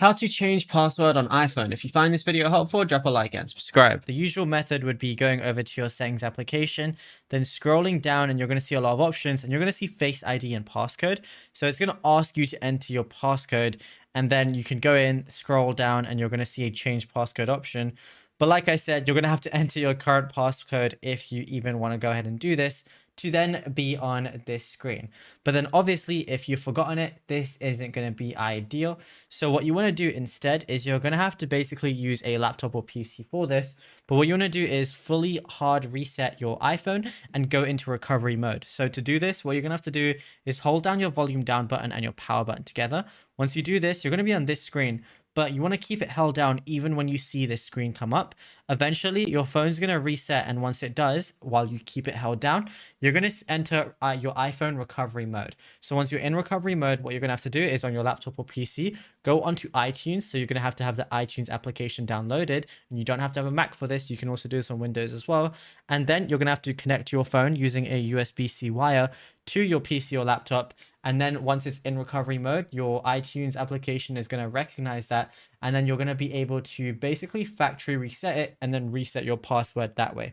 How to change password on iPhone. If you find this video helpful, drop a like and subscribe. The usual method would be going over to your settings application, then scrolling down, and you're going to see a lot of options, and you're going to see Face ID and passcode. So it's going to ask you to enter your passcode, and then you can go in, scroll down, and you're going to see a change passcode option. But like I said, you're going to have to enter your current passcode if you even want to go ahead and do this to then be on this screen. But then obviously, if you've forgotten it, this isn't going to be ideal. So what you want to do instead is you're going to have to basically use a laptop or PC for this. But what you want to do is fully hard reset your iPhone and go into recovery mode. So to do this, what you're going to have to do is hold down your volume down button and your power button together. Once you do this, you're going to be on this screen, but you want to keep it held down even when you see this screen come up. Eventually, your phone's going to reset, and once it does, while you keep it held down, you're going to enter your iPhone recovery mode. So once you're in recovery mode, what you're going to have to do is on your laptop or PC, go onto iTunes. So you're going to have the iTunes application downloaded, and you don't have to have a Mac for this. You can also do this on Windows as well. And then you're going to have to connect your phone using a USB-C wire to your PC or laptop. And then once it's in recovery mode, your iTunes application is going to recognize that. And then you're going to be able to basically factory reset it and then reset your password that way.